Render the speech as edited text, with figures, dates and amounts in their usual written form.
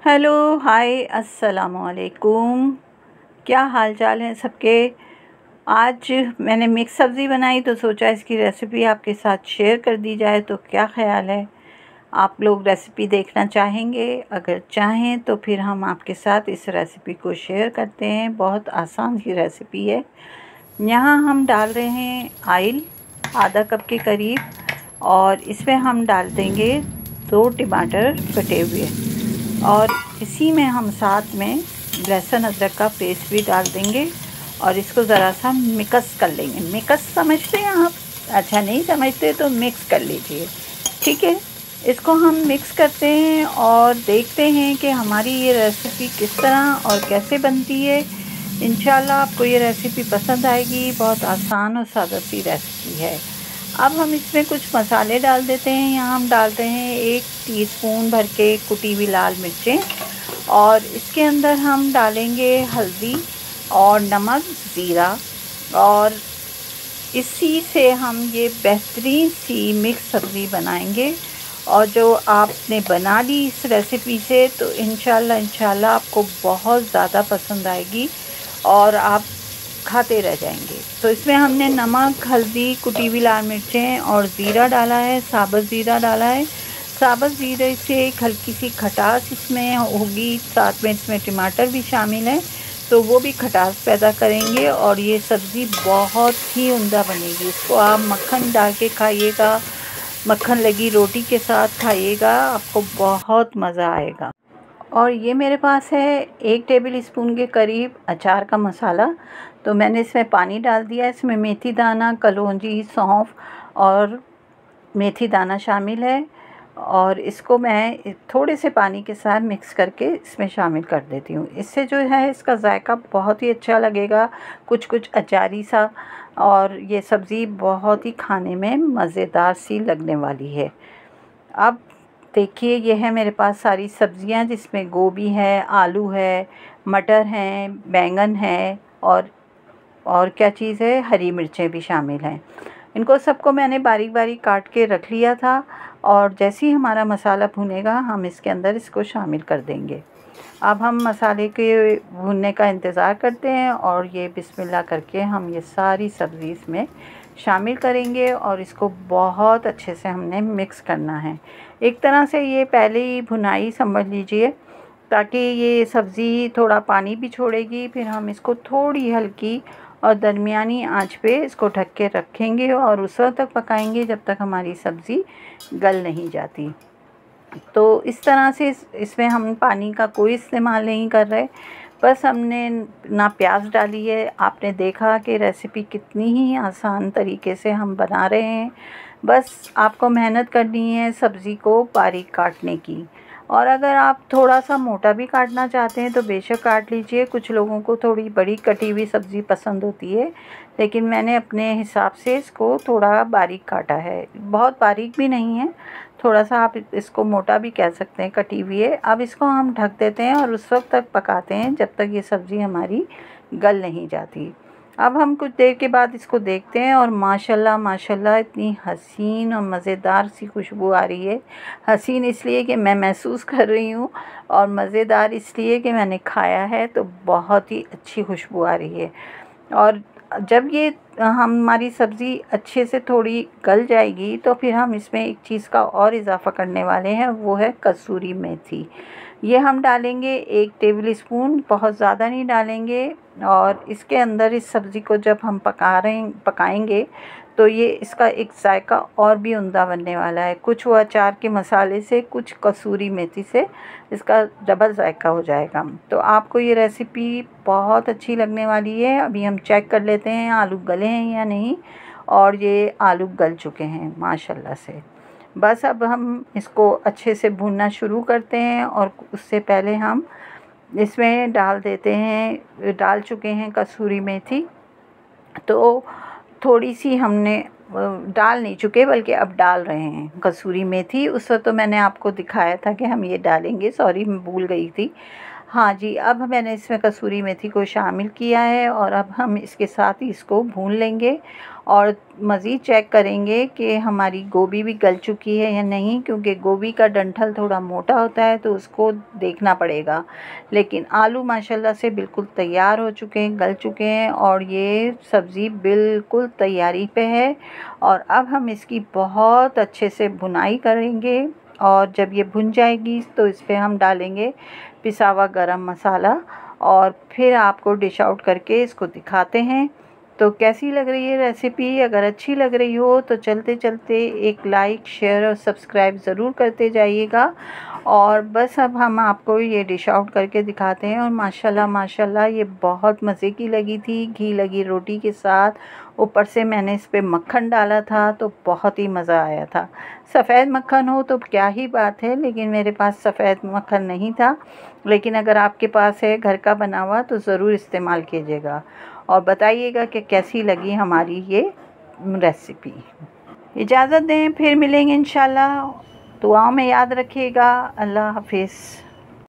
Hello, हाय, अस्सलामुअलैकुम। क्या हाल चाल है सबके। आज मैंने मिक्स सब्ज़ी बनाई तो सोचा इसकी रेसिपी आपके साथ शेयर कर दी जाए। तो क्या ख़्याल है, आप लोग रेसिपी देखना चाहेंगे? अगर चाहें तो फिर हम आपके साथ इस रेसिपी को शेयर करते हैं। बहुत आसान सी रेसिपी है। यहाँ हम डाल रहे हैं ऑयल आधा कप के करीब, और इसमें हम डाल देंगे 2 टमाटर कटे हुए, और इसी में हम साथ में लहसुन अदरक का पेस्ट भी डाल देंगे और इसको ज़रा सा मिक्स कर लेंगे। मिक्स समझते हैं आप? अच्छा, नहीं समझते तो मिक्स कर लीजिए, ठीक है। इसको हम मिक्स करते हैं और देखते हैं कि हमारी ये रेसिपी किस तरह और कैसे बनती है। इंशाल्लाह आपको ये रेसिपी पसंद आएगी। बहुत आसान और सादा सी रेसिपी है। अब हम इसमें कुछ मसाले डाल देते हैं। यहाँ हम डाल रहे हैं 1 टीस्पून भर के कुटी हुई लाल मिर्चें, और इसके अंदर हम डालेंगे हल्दी और नमक, ज़ीरा, और इसी से हम ये बेहतरीन सी मिक्स सब्ज़ी बनाएंगे। और जो आपने बना ली इस रेसिपी से तो इंशाल्लाह आपको बहुत ज़्यादा पसंद आएगी और आप खाते रह जाएंगे। तो इसमें हमने नमक, हल्दी, कुटी हुई लाल मिर्चें और ज़ीरा डाला है, साबुत ज़ीरा डाला है। साबुत ज़ीरे से एक हल्की सी खटास इसमें होगी। साथ में इसमें टमाटर भी शामिल है तो वो भी खटास पैदा करेंगे और ये सब्ज़ी बहुत ही उम्दा बनेगी। इसको आप मक्खन डाल के खाइएगा, मक्खन लगी रोटी के साथ खाइएगा, आपको बहुत मज़ा आएगा। और ये मेरे पास है 1 टेबल स्पून के करीब अचार का मसाला। तो मैंने इसमें पानी डाल दिया। इसमें मेथी दाना, कलौंजी, सौंफ और मेथी दाना शामिल है, और इसको मैं थोड़े से पानी के साथ मिक्स करके इसमें शामिल कर देती हूँ। इससे जो है इसका जायका बहुत ही अच्छा लगेगा, कुछ अचारी सा, और ये सब्ज़ी बहुत ही खाने में मज़ेदार सी लगने वाली है। अब देखिए, ये है मेरे पास सारी सब्ज़ियाँ, जिसमें गोभी है, आलू है, मटर हैं, बैंगन है, और क्या चीज़ है, हरी मिर्चें भी शामिल हैं। इनको सबको मैंने बारीक बारीक काट के रख लिया था, और जैसे ही हमारा मसाला भुनेगा हम इसके अंदर इसको शामिल कर देंगे। अब हम मसाले के भुनने का इंतज़ार करते हैं, और ये बिस्मिल्लाह करके हम ये सारी सब्ज़ी इसमें शामिल करेंगे और इसको बहुत अच्छे से हमने मिक्स करना है। एक तरह से ये पहले ही भुनाई समझ लीजिए, ताकि ये सब्ज़ी थोड़ा पानी भी छोड़ेगी। फिर हम इसको थोड़ी हल्की और दरमियानी आंच पे इसको ढक के रखेंगे और उस वक्त तक पकाएंगे जब तक हमारी सब्ज़ी गल नहीं जाती। तो इस तरह से इसमें हम पानी का कोई इस्तेमाल नहीं कर रहे, बस हमने ना प्याज डाली है। आपने देखा कि रेसिपी कितनी ही आसान तरीके से हम बना रहे हैं। बस आपको मेहनत करनी है सब्ज़ी को बारीक काटने की, और अगर आप थोड़ा सा मोटा भी काटना चाहते हैं तो बेशक काट लीजिए। कुछ लोगों को थोड़ी बड़ी कटी हुई सब्ज़ी पसंद होती है, लेकिन मैंने अपने हिसाब से इसको थोड़ा बारीक काटा है। बहुत बारीक भी नहीं है, थोड़ा सा आप इसको मोटा भी कह सकते हैं, कटी हुई है। अब इसको हम ढक देते हैं और उस वक्त तक पकाते हैं जब तक ये सब्ज़ी हमारी गल नहीं जाती। अब हम कुछ देर के बाद इसको देखते हैं और माशाल्लाह माशाल्लाह इतनी हसीन और मज़ेदार सी खुशबू आ रही है। हसीन इसलिए कि मैं महसूस कर रही हूँ, और मज़ेदार इसलिए कि मैंने खाया है, तो बहुत ही अच्छी खुशबू आ रही है। और जब ये हमारी सब्ज़ी अच्छे से थोड़ी गल जाएगी तो फिर हम इसमें एक चीज़ का और इजाफ़ा करने वाले हैं, वो है कसूरी मेथी। ये हम डालेंगे 1 टेबल स्पून, बहुत ज़्यादा नहीं डालेंगे। और इसके अंदर इस सब्ज़ी को जब हम पकाएंगे तो ये इसका एक जायका और भी उम्दा बनने वाला है। कुछ वो अचार के मसाले से, कुछ कसूरी मेथी से इसका डबल जायका हो जाएगा। तो आपको ये रेसिपी बहुत अच्छी लगने वाली है। अभी हम चेक कर लेते हैं आलू गले हैं या नहीं, और ये आलू गल चुके हैं माशाल्लाह से। बस अब हम इसको अच्छे से भूनना शुरू करते हैं, और उससे पहले हम इसमें डाल चुके हैं कसूरी मेथी। तो थोड़ी सी हमने डाल नहीं चुके, बल्कि अब डाल रहे हैं कसूरी मेथी। उस वक्त तो मैंने आपको दिखाया था कि हम ये डालेंगे, सॉरी मैं भूल गई थी। हाँ जी, अब मैंने इसमें कसूरी मेथी को शामिल किया है और अब हम इसके साथ ही इसको भून लेंगे और मज़ीद चेक करेंगे कि हमारी गोभी भी गल चुकी है या नहीं, क्योंकि गोभी का डंठल थोड़ा मोटा होता है तो उसको देखना पड़ेगा। लेकिन आलू माशाल्लाह से बिल्कुल तैयार हो चुके हैं, गल चुके हैं और ये सब्ज़ी बिल्कुल तैयारी पे है। और अब हम इसकी बहुत अच्छे से भुनाई करेंगे और जब ये भुन जाएगी तो इस पे हम डालेंगे पिसा हुआ गरम मसाला और फिर आपको डिश आउट करके इसको दिखाते हैं। तो कैसी लग रही है रेसिपी? अगर अच्छी लग रही हो तो चलते चलते एक लाइक, शेयर और सब्सक्राइब ज़रूर करते जाइएगा। और बस अब हम आपको ये डिश आउट करके दिखाते हैं और माशाल्लाह माशाल्लाह ये बहुत मज़े की लगी थी, घी लगी रोटी के साथ। ऊपर से मैंने इस पे मक्खन डाला था तो बहुत ही मज़ा आया था। सफ़ेद मक्खन हो तो क्या ही बात है, लेकिन मेरे पास सफ़ेद मक्खन नहीं था। लेकिन अगर आपके पास है घर का बना हुआ तो ज़रूर इस्तेमाल कीजिएगा और बताइएगा कि कैसी लगी हमारी ये रेसिपी। इजाज़त दें, फिर मिलेंगे इंशाल्लाह। दुआओं में याद रखिएगा। अल्लाह हाफ़िज़।